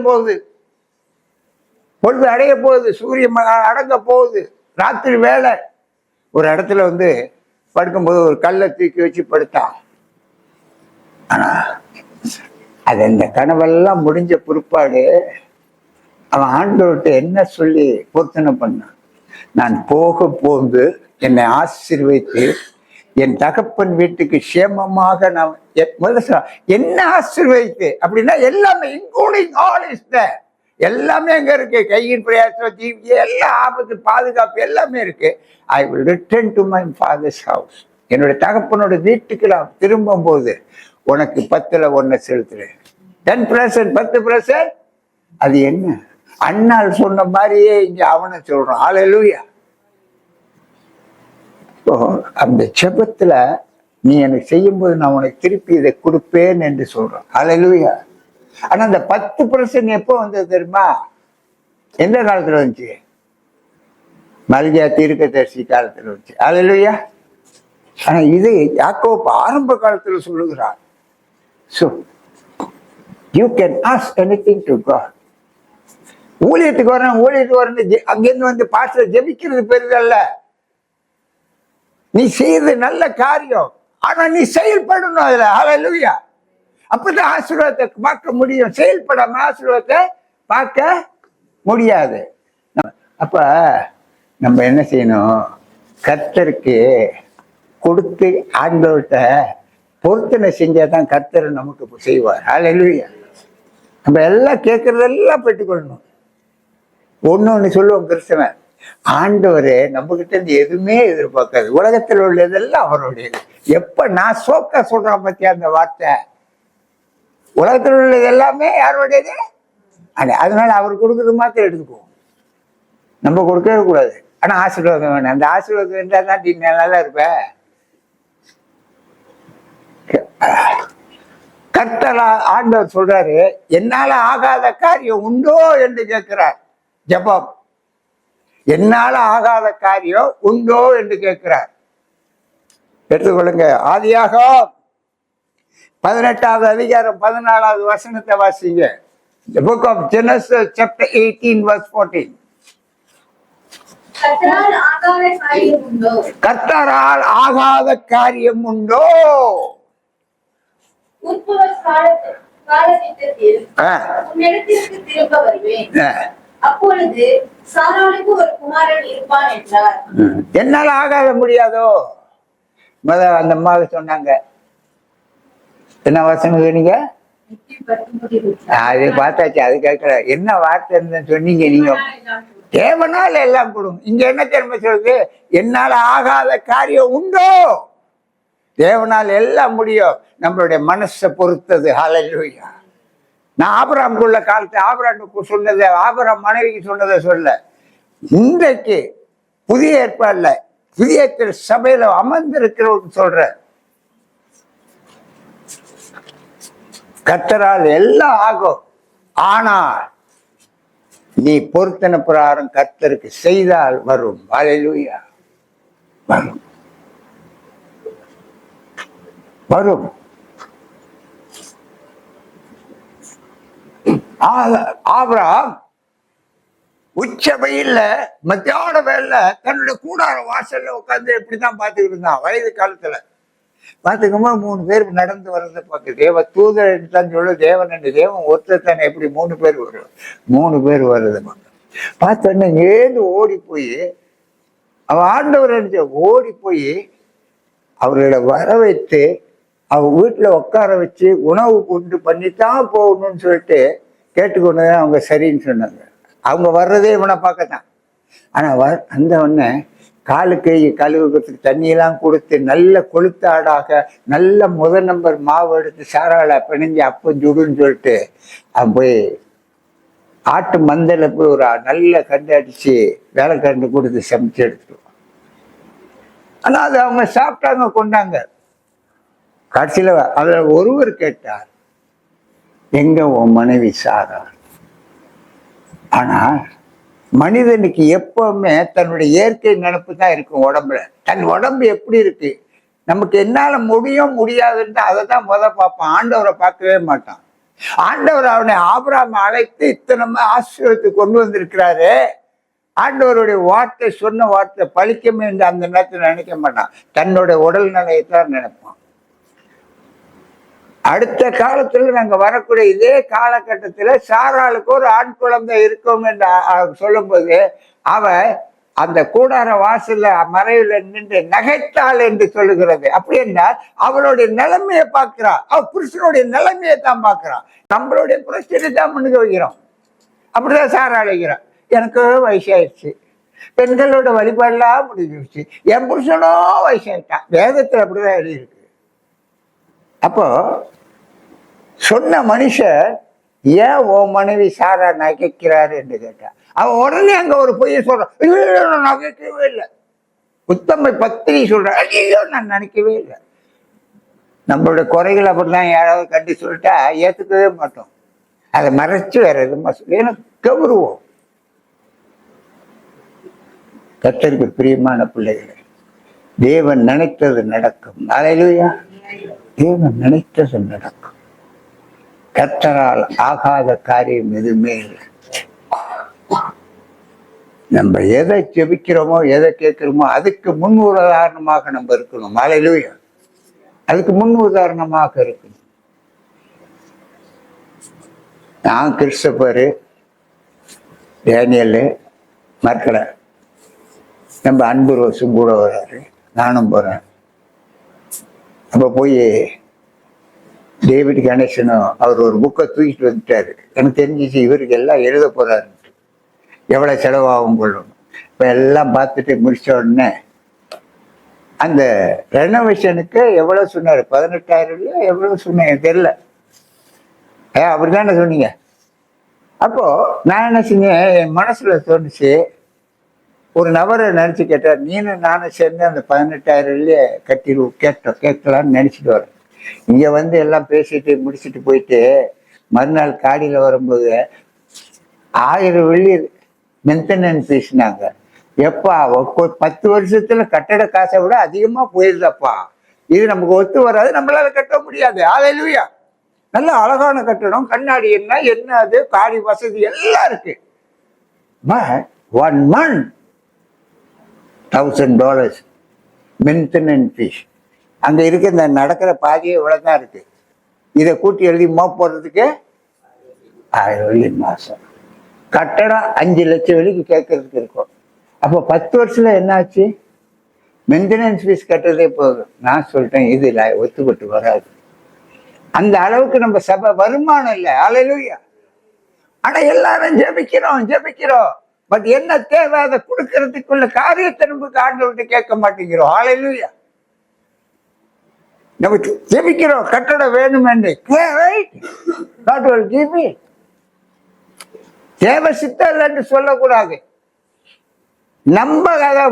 போகுது, சூரியன் அடங்க போகுது, ராத்திரி வேலை. ஒரு இடத்துல படுக்கும்போது ஒரு கல்லை தூக்கி வச்சு படுத்தான். ஆனா அது அந்த கனவெல்லாம் முடிஞ்ச பிற்பாடு அவன் ஆண்டவர்கிட்ட என்ன சொல்லி பொருத்தனை பண்ணான்? நான் போகும்போது என்னை ஆசீர்வதித்து என் தகப்பன் வீட்டுக்கு சேமமாக நான் என்ன ஆசீர்வதித்து அப்படின்னா எல்லாமே இன்க்ளூடிங் ஆல் இஸ் தேர். எல்லாமே எங்க இருக்கு, கையின் பிரயாசம், ஜீவி, எல்லா ஆபத்து, பாதுகாப்பு எல்லாமே இருக்கு. I will return to my fathers house. என்னுடைய தகப்பனோட வீட்டுக்கு நான் திரும்பும் போது உனக்கு 10ல் 1 செலுத்துறேன். 10%, 10%. அது என்ன? அண்ணால் சொன்ன மாதிரியே இங்க அவனை சொல்றான். ஹல்லேலூயா. இப்போ அந்த ஜெபத்துல நீ எனக்கு செய்யும்போது நான் உனக்கு திருப்பி இதை கொடுப்பேன் என்று சொல்றோம். அல்லேலூயா. ஆனா அந்த 10% எப்போ வந்தது தெரியுமா? எந்த காலத்துல வந்துச்சு? மல்கியா தீர்க்கதரிசி காலத்துல வந்துச்சு. அல்லேலூயா. ஆனா இது யாக்கோபு ஆரம்ப காலத்துல சொல்லுகிறார். So you can ask anything to God. ஊழியத்துக்கு வரேன் அங்கிருந்து வந்து பாஸ்டர் ஜெபிக்கிறது பெரிதல்ல. நீ செய்யறது நல்ல காரியம், ஆனா நீ செயல்படணும் அதுல. அல்லேலூயா. அப்பதான் ஆசீர்வாதத்தை பார்க்க முடியும். செயல்படாம ஆசீர்வாதத்தை பார்க்க முடியாது. அப்ப நம்ம என்ன செய்யணும்? கர்த்தருக்கு கொடுத்து ஆண்டவர்கிட்ட பொருத்தனை செஞ்சாதான் கர்த்தர் நமக்கு செய்வார். அல்லேலூயா. நம்ம எல்லாம் கேட்கறதெல்லாம் பெற்றுக்கொள்ளணும். ஒண்ணு சொல்லுவோம் கிறிஸ்தவன், ஆண்டவரே நம்ம கிட்ட இருந்து எதுவுமே எதிர்பார்க்காது, உலகத்தில் உள்ளதெல்லாம் அவருடையது. எப்ப நான் சோக்கா சொல்றேன் பத்தியா அந்த வார்த்தை, உலகத்தில் உள்ளது எல்லாமே யாருடையது. அதனால அவர் கொடுக்கறது மாத்திரம் எடுத்துக்குவோம், நம்ம கொடுக்கவே கூடாது. ஆனா ஆசீர்வாதம் வேணும். அந்த ஆசீர்வாதம் இருந்தா தான் நீ நல்லா இருப்ப. கர்த்தரா ஆண்டவர் சொல்றாரு, என்னால ஆகாத காரியம் உண்டோ என்று கேட்கிறார். ஜெபம், என்னால ஆகாத காரியம் உண்டோ என்று கேட்கிறார். எடுத்துக்கொள்ளுங்க. ஆதியாகமம் 18வது அதிகாரம் 14வது வசனத்தை வாசிங்க. The book of Genesis chapter 18 verse 14. கர்த்தரால் ஆகாத காரியம் உண்டோ? திரும்ப வருவேன், அப்பொழுது சாராளுக்கு ஒரு குமாரன் இருப்பான் என்றார். என்னால ஆகாத முடியாதோ? அந்த அம்மாவை சொன்னாங்க. என்ன வசனம் சொன்னீங்க? அது பார்த்தாச்சு, அது கேட்கல. என்ன வார்த்தை சொன்னீங்க நீங்க? தேவனால எல்லாம் கொடுங்க. இங்க என்ன தெரியுமா சொல்றது? என்னால ஆகாத காரியம் உண்டோ? தேவனால் எல்லாம் முடியும். நம்மளுடைய மனசை பொறுத்தது. ஹல்லேலூயா. நான் ஆபிரகாமுக்குள்ள காலத்தை ஆபிரகாமுக்கு சொன்னதை, ஆபிரகாம் மனைவிக்கு சொன்னதை சொல்ல, இன்றைக்கு புதிய ஏற்பாடுல புதிய சபையில அமர்ந்திருக்கிறவங்க சொல்ற, கர்த்தரால் எல்லாம் ஆகும். ஆனால் நீ பொருத்தன பிரகாரம் கர்த்தருக்கு செய்தால் வரும். ஹல்லேலூயா. வரும், வரும். ஆபிரகாம் உச்ச வெயில்ல மத்தியான வேலை தன்னுடைய கூடார வாசல்ல உட்காந்து எப்படிதான் பார்த்துக்கிட்டு இருந்தான். வயது காலத்துல பார்த்துக்கோமா 3 பேர் நடந்து வர்றதை பார்க்க, தேவ தூதர் தான் சொல்ல, தேவன் என்று தேவன் ஒருத்தர் தானே, எப்படி 3 பேர் வரும்? 3 பேர் வர்றதை பார்த்தோன்னே ஏது ஓடி போய் அவன் ஆண்டவர் ஓடி போய் அவர்களை வர வைத்து அவங்க வீட்டுல உட்கார வச்சு உணவு கொண்டு பண்ணித்தான் போகணும்னு சொல்லிட்டு கேட்டுக்கொண்டு அவங்க சரின்னு சொன்னாங்க. அவங்க வர்றதே இவனை பார்க்கத்தான். ஆனா அந்த உடனே காலுக்கு கழுவுறதுக்கு தண்ணியெல்லாம் கொடுத்து நல்ல கொளுத்தாடாக நல்ல முதல் நம்பர் மாவு எடுத்து சாராளை பிணைஞ்சு அப்பம் சுடுன்னு சொல்லிட்டு அவன் போய் ஆட்டு மந்தையில போய் ஒரு நல்ல கண்டு அடிச்சு வேலை கண்டு கொடுத்து சமைச்சு எடுத்துருவான். ஆனா அது அவங்க சாப்பிட்டாங்க, கொண்டாங்க. கடைசியில அதுல ஒருவர் கேட்டார், எங்க உன் மனைவி சாரா? ஆனா மனிதனுக்கு எப்பவுமே தன்னுடைய இயற்கை நினைப்பு தான் இருக்கும். உடம்புல தன் உடம்பு எப்படி இருக்கு, நமக்கு என்னால முடியும் முடியாதுன்னு அதை தான் பார்ப்பான். ஆண்டவரை பார்க்கவே மாட்டான். ஆண்டவர் அவனை ஆபிரகாமை அழைத்து இத்தனை ஆசீர்வாதத்துக்கு கொண்டு வந்திருக்கிறாரு. ஆண்டவருடைய வார்த்தை சொன்ன வார்த்தை பழிக்குமே என்று அந்த நேரத்தில் நினைக்க மாட்டான். தன்னுடைய உடல் நிலையத்தான் நினைப்பான். அடுத்த காலத்துல நாங்க வரக்கூடிய இதே காலகட்டத்துல சாராளுக்கு ஒரு ஆண் குழந்தை இருக்கும் என்று சொல்லும் போது அவ அந்த கூடார வாசல்ல மறைவுல நின்று நகைத்தாள் என்று சொல்லுகிறது. அப்படி என்றால் அவளுடைய நிலைமையை பார்க்கிறான். அவ புருஷனுடைய நிலைமையை தான் பார்க்கிறான். நம்மளுடைய பிரச்சனை தான் முன்னுக்கு வைக்கிறோம். அப்படிதான் சாராள் வைக்கிறான். எனக்கு வயசாயிடுச்சு, பெண்களோட வழிபாடுலாம் முடிஞ்சிருச்சு, என் புருஷனோ வயசாயிட்டான். வேதத்துல அப்படிதான் எழுதியிருக்கு. அப்போ சொன்ன மனுஷன் ஏன் ஓ மனைவி சாரா நகைக்கிறாரு என்று கேட்டான். அவன் உடனே அங்க ஒரு பொய்ய சொல்றான், நகைக்கவே இல்லை. உத்தம பத்தினி சொல்ற, ஐயோ நான் நினைக்கவே இல்லை. நம்மளுடைய குறைகள் அப்படிலாம் யாராவது கண்டு சொல்லிட்டா ஏத்துக்கவே மாட்டோம். அதை மறைச்சு வேற எதுமா சொல்லி எனக்கு கௌரவம். கர்த்தருக்கு பிரியமான பிள்ளைகளே, தேவன் நினைத்தது நடக்கும். அல்லேலூயா. தேவன் நினைத்தது நடக்கும். கர்த்தரால் ஆகாத காரியம் எதுவுமே இல்லை. நம்ம எதை ஜெபிக்கிறோமோ எதை கேட்கிறோமோ அதுக்கு முன் உதாரணமாக நம்ம இருக்கணும். அல்லேலூயா. அதுக்கு முன் உதாரணமாக இருக்கணும். நான் கிறிஸ்தபரு, டேனியலு, மற்ற நம்ம அன்பு ரோஸும் கூட வர்றாரு, நானும் போறேன். அப்ப போய் டேவிட் கணேசனும் அவர் ஒரு புக்கை தூக்கிட்டு வந்துட்டாரு. எனக்கு தெரிஞ்சிச்சு இவருக்கு எல்லாம் எழுத போறாரு, எவ்வளவு செலவாகும் கொள்ளணும். இப்ப எல்லாம் பார்த்துட்டு முடிச்ச உடனே அந்த ரெனோவேஷனுக்கு எவ்வளவு சொன்னாரு, 18,000 எவ்வளவு சொன்னீங்க தெரியல. அப்படிதானே சொன்னீங்க. அப்போ நான் என்ன செஞ்சேன், என் மனசுல தோணுச்சு, ஒரு நபரை நினைச்சு கேட்டார், நீனும் நானும் சேர்ந்து அந்த 18,000 கேட்கலான்னு நினைச்சிட்டு வரேன். இங்க வந்து எல்லாம் பேசிட்டு முடிச்சுட்டு போயிட்டு மறுநாள் காடியில வரும்போது 1000 வெள்ளி மெயின்டெனன்ஸ் பேசினாங்க. எப்பா 10 வருஷத்துல கட்டட காசை விட அதிகமா போயிருதப்பா, இது நமக்கு ஒத்து வராது, நம்மளால கட்ட முடியாது. அல்லேலூயா. நல்ல அழகான கட்டடம், கண்ணாடி என்ன அது, காடி வசதி எல்லாம் இருக்கு. But 1 month $1,000 maintenance fees. அங்க இருக்க இந்த நடக்கிற பாதையே இவ்வளவுதான் இருக்கு. இதை கூட்டி எழுதி போடுறதுக்கு 1000 வெள்ளி மாசம். கட்டடம் 5 லட்சம் வெள்ளிக்கு கேட்கறதுக்கு இருக்கும். அப்போ 10 வருஷத்துல என்ன ஆச்சு, மெயின்டெனன்ஸ் ஃபீஸ் கட்டுறதே போதும். நான் சொல்லிட்டேன், இது ஒத்துப்பட்டு வராது. அந்த அளவுக்கு நம்ம சபை வருமானம் இல்லை. அல்லேலூயா. ஆனா எல்லாரும் ஜெபிக்கிறோம். பட் என்ன தேவை அதை கொடுக்கறதுக்குள்ள காரியத்தை நமக்கு ஆண்டவர்கிட்ட கேட்க மாட்டேங்கிறோம். அல்லேலூயா. நம்ம ஜெபிக்கிறோம், கட்டடம் வேணும் என்று, தேவை சித்தம் என்று சொல்லக்கூடாது. நம்ம அதை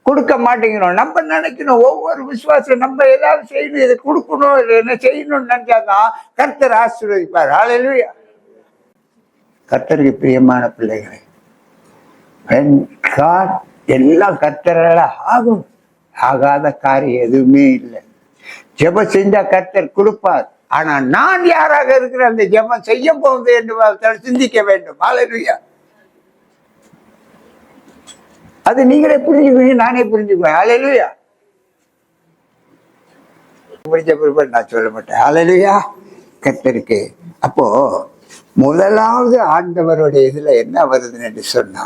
கொடுக்க மாட்டேங்கிறோம். நம்ம நினைக்கணும், ஒவ்வொரு விசுவாசம் நம்ம ஏதாவது செய்யணும், இதை கொடுக்கணும், இல்லை என்ன செய்யணும்னு நினைச்சாதான் கர்த்தர் ஆசீர்வதிப்பார். அல்லேலூயா. கர்த்தருக்கு பிரியமான பிள்ளைகளை, எல்லாம் கர்த்தரால ஆகும். ஆகாத காரியம் எதுவுமே இல்லை. ஜெபம் செஞ்சா கர்த்தர் கொடுப்பார். ஆனா நான் யாராக இருக்கிற அந்த ஜெபம் செய்ய போகுது என்று சிந்திக்க வேண்டும். அல்லேலூயா. அது நீங்களே புரிஞ்சுக்குவீங்க, நானே புரிஞ்சுக்குவேன். அல்லேலூயா. முடிஞ்ச பிறகு நான் சொல்ல மாட்டேன். அல்லேலூயா. கர்த்தருக்கு அப்போ முதலாவது ஆண்டவருடைய இதுல என்ன வருதுன்னு என்று சொன்னா,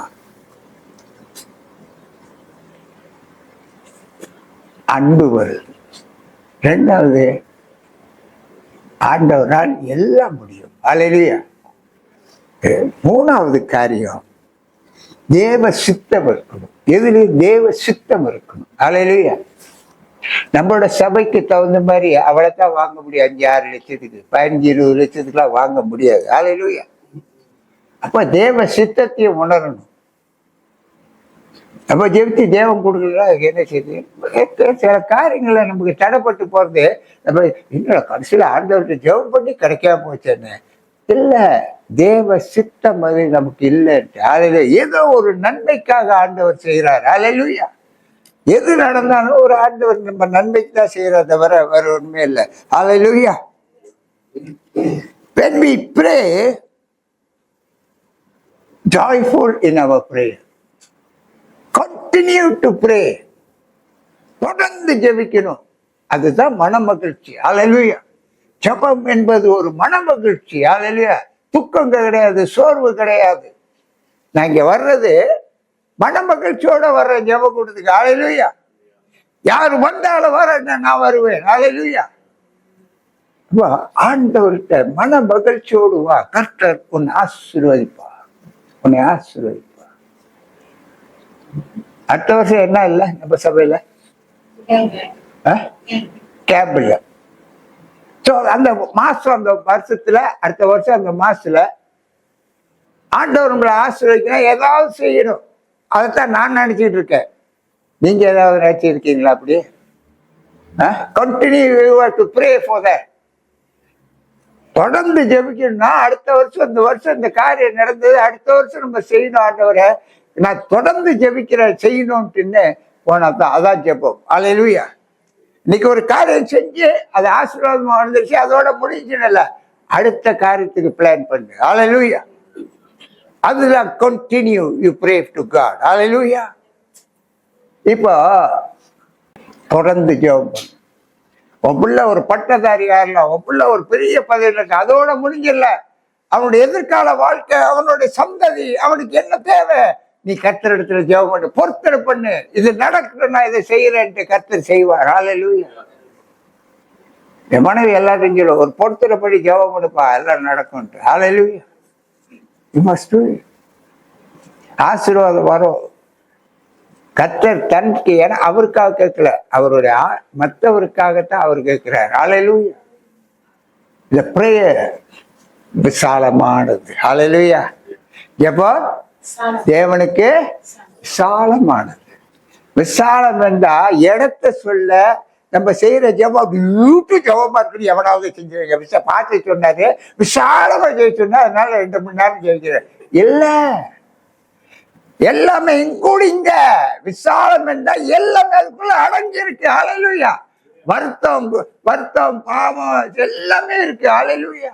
அன்பு வருது. 2வது, ஆண்டவரால் எல்லாம் முடியும். அல்லேலூயா. 3வது காரியம், தேவ சித்தம் இருக்கணும். எதுலயும் தேவ சித்தம் இருக்கணும். அல்லேலூயா. நம்மளோட சபைக்கு தகுந்த மாதிரி அவ்வளவுதான் வாங்க முடியும். 5-6 லட்சத்துக்கு 15-20 லட்சத்துக்குலாம் வாங்க முடியாது. அல்லேலூயா. அப்ப தேவ சித்தத்தையும் உணரணும். அப்ப ஜெபித்து தேவன் கொடுக்கல என்ன செய்யுது, சில காரியங்களை நமக்கு தடைப்பட்டு போறது. நம்ம இன்னும் கடைசியில ஆண்டவர்கிட்ட ஜெபம் பண்ணி கிடைக்காம போச்சேன்னு இல்ல, தேவ சித்தம் அது நமக்கு இல்லைன்ட்டு. அதுல ஏதோ ஒரு நன்மைக்காக ஆண்டவர் செய்யறாரு. அல்லேலூயா. எது நடந்தாலும் ஒரு ஆண்டவர் நம்ம நன்மைக்கு தான் செய்யறத தவிர வேற ஒண்ணுமே இல்லை. அல்லேலூயா. When we pray, joyful in our prayer. Continue to pray. தொடர்ந்து ஜெபிக்கணும். அதுதான் மன மகிழ்ச்சி. அல்லேலூயா. ஜெபம் என்பது ஒரு மன மகிழ்ச்சி. அல்லேலூயா. துக்கம் கிடையாது, சோர்வு கிடையாது. நான் இங்க வர்றது மன மகிழ்ச்சியோட வர்றேன் ஜெபம் கொடுத்துக்கு. அல்லேலூயா. யாரு வந்தாலும் வர நான் வருவேன். அல்லேலூயா. ஆண்டவர்கிட்ட மன மகிழ்ச்சியோடு வா, கர்த்தர் உன்னை ஆசீர்வதிப்பார். உன்னை ஆசீர்வதிப்பார். அடுத்த வருஷம் என்ன இல்லை நம்ம சபையில கேப் இல்லை. ஸோ அந்த மாசம், அந்த வருஷத்துல, அடுத்த வருஷம் அந்த மாசத்துல ஆண்டவர் உங்களை ஆசீர்வதிக்கணும், ஏதாவது செய்யணும். அதைத்தான் நான் நினைச்சிட்டு இருக்கேன். நீங்க ஏதாவது நினைச்சிருக்கீங்களா அப்படி? Continue to pray for that. தொடர்ந்து ஜெபிக்கணும்னா அடுத்த வருஷம், இந்த வருஷம் இந்த காரியம் நடந்தது, அடுத்த வருஷம் நம்ம செய்யணும் ஆண்டவரை, நான் தொடர்ந்து ஜெபிக்கிறேன் செய்யணும்ட்டுன்னு போனாதான் அதான் ஜெபம். அல்லேலூயா. இன்னைக்கு ஒரு காரியம் செஞ்சு அது ஆசீர்வாதமா வந்துருச்சு, அதோட முடிஞ்சுல அடுத்த காரியத்துக்கு பிளான் பண்ணு. அல்லேலூயா. அதுதான் continue you pray to God. அல்லேலூயா. இப்போ தொடர்ந்து ஜெபம் பண்ணு. உன் பிள்ளை ஒரு பட்டதாரியா இருக்கலாம், உன் பிள்ளை ஒரு பெரிய பதவியில் இருக்கு, அதோட முடிஞ்சிடல. அவனுடைய எதிர்கால வாழ்க்கை, அவனுடைய சந்ததி, அவனுக்கு என்ன தேவை? நீ கர்த்தர் இடத்துல ஜெபம் பண்ணு, பொறுத்தரை பண்ணு. இது நடக்கணும், நான் இதை செய்யறேன்ட்டு கர்த்தர் செய்வார். ஹல்லேலூயா. என் மனைவி எல்லாத்தையும் சொல்லுவோம், ஒரு பொறுத்தரை படி ஜெபம் பண்ணுப்பா, எல்லாம் நடக்கும்ட்டு. ஹல்லேலூயா. You must do it. ஆசீர்வாதம் வரும். கர்த்தர் தனக்கு, ஏன்னா அவருக்காக கேட்கல, அவருடைய மற்றவருக்காகத்தான் அவர் கேட்கிறார். ஹல்லேலூயா. இந்த பிரேயர் விசாலமானது. ஹல்லேலூயா. ஜெபம் தேவனுக்கு விசாலமானது. விசாலம் என்றா இடத்தை சொல்ல, நம்ம செய்யற ஜெபம் வீட்டு ஜெபமா இருக்கு. எவனாவது செஞ்சு பார்த்து சொன்னாரு விசாலமா ஜெயிச்சு சொன்னா, அதனால 2 மணி நேரம் ஜெயிக்கிறேன் இல்ல. எல்லாமே இன்க்ளூடிங்க. விசாலம் என்றா எல்லாமே அதுக்குள்ள அடங்கியிருக்கு. ஹல்லேலூயா. வருத்தம், பாவம் எல்லாமே இருக்கு. ஹல்லேலூயா.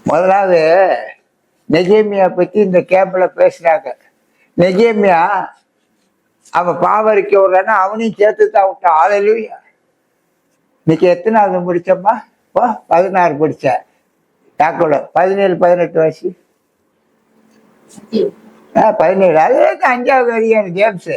முதலாவது நெகேமியா பத்தி இந்த கேம்ப்ல பேசுறாங்க. நெகேமியா அவன் பாவரிக்க விடுறான்னா அவனையும் சேர்த்து தான் விட்டான். ஹல்லேலூயா. இன்னைக்கு எத்தனாவது முடிச்சம்மா? 16 படிச்ச. யாக்கோட 17, 18 வயசு. 17. அதே 5வது அதிகாரி ஜேம்ஸ்.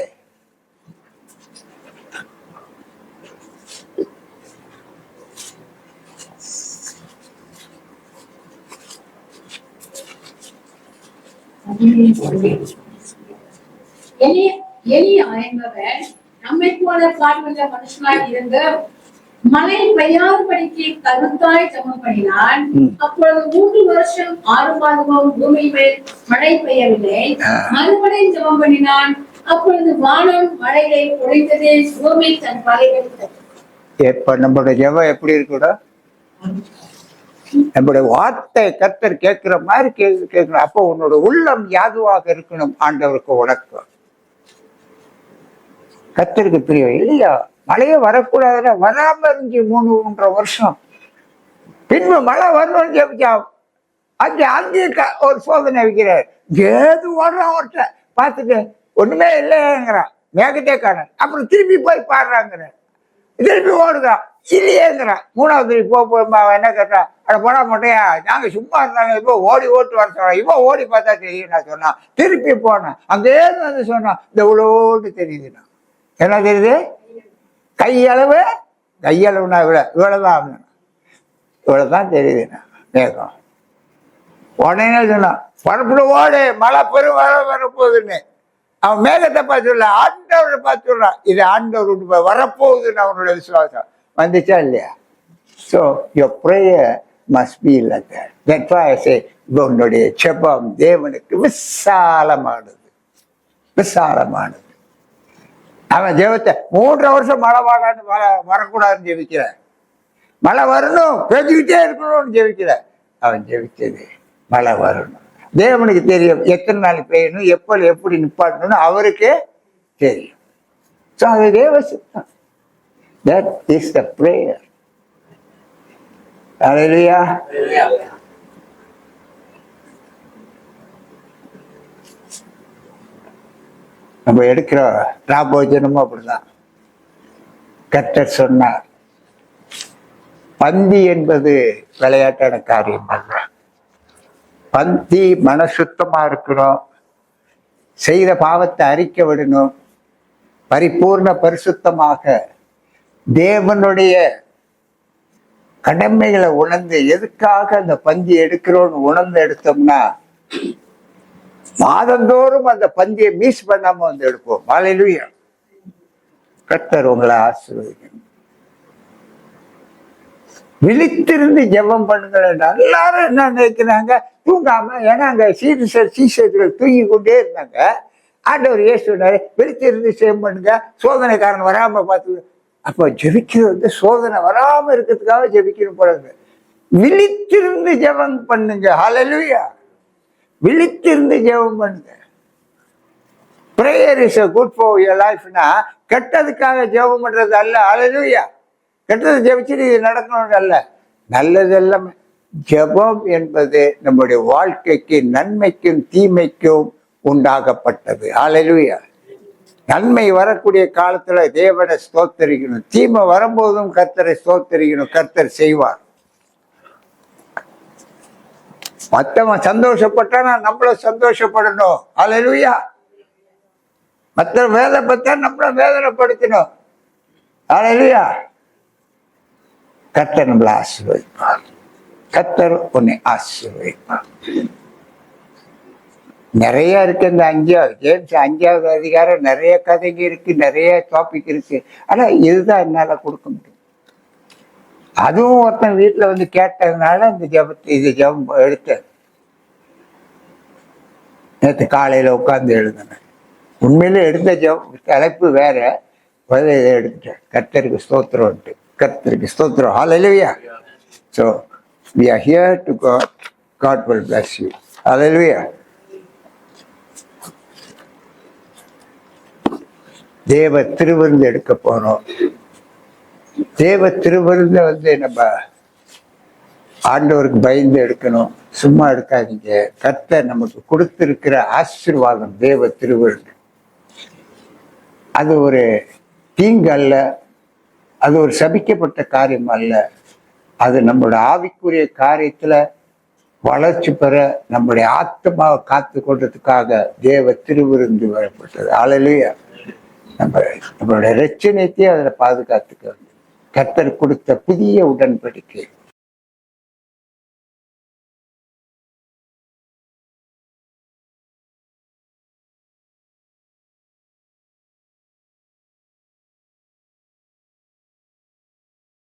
எலியா என்பவர் நம்மை போல பார்வையுள்ள மனுஷனாய் இருந்து மழை பெய்யாதபடிக்கு கருத்தாய் ஜெபம் பண்ணினான். அப்பொழுது 3 வருஷம் 6 மாதமும் பூமி மேல் மழை பெய்யவில்லை. மறுபடியும் ஜெபம் பண்ணினான். அப்பொழுது வானம் மழையை பொழிந்தது, பூமி தன் பலனை. எப்ப நம்மளோட ஜெபம் எப்படி இருக்கணும்? நம்முடைய வார்த்தை கர்த்தர் கேட்கிற மாதிரி கேட்கணும். அப்போ உன்னோட உள்ளம் யாதுவாக இருக்கணும். ஆண்டவருக்கு உனக்கு கர்த்தருக்கு பிரியம் இல்லையா? மழையே வரக்கூடாதுல, வராம இருந்துச்சு 3-3.5 வருஷம். பின்பு மழை வரணும்னு ஜெபிச்சா அங்கேயும் ஒரு சோதனை வைக்கிறார். ஏது ஓடுறான் ஒருத்த பார்த்துட்டு ஒண்ணுமே இல்லைங்கிறான், மேகத்தே காணன். அப்புறம் திரும்பி போய் பாடுறாங்கிறான், திருப்பி ஓடுறான், இல்லையேங்கிறான். 3வது போய் என்ன கேட்டான், அட போடா மாட்டையா, நாங்க சும்மா இருந்தாங்க, இப்போ ஓட்டு வர சொன்னோம். இப்போ ஓடி பார்த்தா தெரியும் நான் சொன்னான். திருப்பி போனேன், அங்கேருந்து வந்து சொன்னான், இந்த இவ்வளோட்டு தெரியுதுண்ணா. என்ன தெரியுது? கையளவுனா இவ்வளவுதான் தெரியுதுண்ணா மேகம். உடனே சொன்னான், பரப்புல ஓடு, மழை பெரும் வரப்போகுதுன்னு. அவன் மேகத்தை பார்த்து சொல்ல, ஆண்டவரை பார்த்து சொல்றான், இது ஆண்டவர் விட்டு வரப்போகுதுன்னு அவனோட விசுவாசம் வந்துச்சா இல்லையா? So your prayer must be like that. That's why I say, உன்னுடைய ஜெபம் தேவனுக்கு விசாலமானது. விசாலமானது. அவன் ஜெபத்தை 3 வருஷம் மழை வரக்கூடாதுன்னு ஜெபிக்கிற, மழை வரணும் பெஞ்சுக்கிட்டே இருக்கணும்னு ஜெபிக்கிற. அவன் ஜெபிச்சது மழை வரணும். தேவனுக்கு தெரியும் எத்தனை நாள் பெய்யணும், எப்படி நிப்பாட்டணும்னு அவருக்கே தெரியும். ஸோ அது தேவ சித்தம். That is the prayer. Hallelujah. நம்ம எடுக்கிற ராபோஜனமும் அப்படிதான். கர்த்தர் சொன்னார், பந்தி என்பது விளையாட்டான காரியம் அல்ல. பந்தி மனசுத்தமா இருக்கணும், செய்த பாவத்தை அறிக்கை விடணும், பரிபூர்ண பரிசுத்தமாக தேவனுடைய கடமைகளை உணர்ந்து, எதுக்காக அந்த பந்தி எடுக்கிறோன்னு உணர்ந்து எடுத்தோம்னா மாதந்தோறும் அந்த பந்தியை மிஸ் பண்ணாம வந்து எடுப்போம். ஹல்லேலூயா. கர்த்தர் உங்களை ஆசீர்வதிக்கணும். விழித்திருந்து ஜெபம் பண்ணுங்கள். எல்லாரும் என்ன நினைக்கிறாங்க, தூங்காம, ஏன்னா அங்க சீசர்கள் தூங்கி கொண்டே இருந்தாங்க. ஆண்டவர் இயேசுனாரு விழித்திருந்து சேம் பண்ணுங்க, சோதனைக்காரன் வராம பார்த்து. அப்போ ஜெபிக்கிறது வந்து சோதனை வராம இருக்கிறதுக்காக ஜெபிக்கணும் போறது. விழித்திருந்து ஜெபம் பண்ணுங்க. ஹல்லேலூயா. விழித்திருந்து ஜெபம் பண்ணுங்க. Prayer is good for your லைஃப்னா கெட்டதுக்காக ஜெபம் பண்றது அல்ல. ஹல்லேலூயா. கெட்டதை ஜெபிச்சுட்டு இது நடக்கணும் அல்ல. நல்லதெல்லாம் ஜெபம் என்பது நம்முடைய வாழ்க்கைக்கு நன்மைக்கும் தீமைக்கும் உண்டாகப்பட்டது. ஹல்லேலூயா. நன்மை வரக்கூடிய காலத்துல தேவனை ஸ்தோத்தரிக்கணும், தீமை வரும்போதும் கர்த்தரை ஸ்தோத்தரிக்கணும். கர்த்தர் செய்வார். மற்றவன் சந்தோஷப்பட்டானா நம்மளும் சந்தோஷப்படணும். ஹல்லேலூயா. மற்ற வேதனைப்பட்டா நம்மள வேதனைப்படுத்தணும். ஹல்லேலூயா. கர்த்தர் நம்மளை ஆசீர்வதிப்பார். கர்த்தர் உன்னை ஆசீர்வதிப்பார். நிறைய இருக்கு இந்த 5வது ஜேம்ஸ் 5வது அதிகாரம். நிறைய கதைங்க இருக்கு, நிறைய டாபிக் இருக்கு. ஆனா இதுதான் என்னால கொடுக்க முடியும். அதுவும் ஒருத்தன் வீட்டுல வந்து கேட்டதுனால இந்த ஜெபம் எடுத்தேன். நேற்று காலையில உட்கார்ந்து எழுதினேன். உண்மையில எடுத்த ஜெபம் தலைப்பு வேற, இதை எடுத்துட்டேன். கர்த்தருக்கு ஸ்தோத்திரம், கர்த்தருக்கு ஸ்தோத்திரம். ஹல்லேலூயா. So we are here to God. God will bless you. Hallelujah. தேவ திருவிருந்து எடுக்க போறோம். தேவ திருவிருந்த வந்து நம்ம ஆண்டவருக்கு பயந்து எடுக்கணும். சும்மா எடுக்காதீங்க. கர்த்தர் நமக்கு கொடுத்திருக்கிற ஆசீர்வாதம் தேவ திருவிருந்து. அது ஒரு தீங்கு அல்ல, அது ஒரு சபிக்கப்பட்ட காரியம் அல்ல. அது நம்மளுடைய ஆவிக்குரிய காரியத்துல வளர்ச்சி பெற, நம்முடைய ஆத்மாவை காத்து கொண்டதுக்காக தேவ திருவிருந்து வரப்பட்டது. ஹல்லேலூயா. நம்மளுடைய ரட்சணியத்தையும் அதில் பாதுகாத்துக்க கர்த்தர் கொடுத்த புதிய உடன்படிக்கை.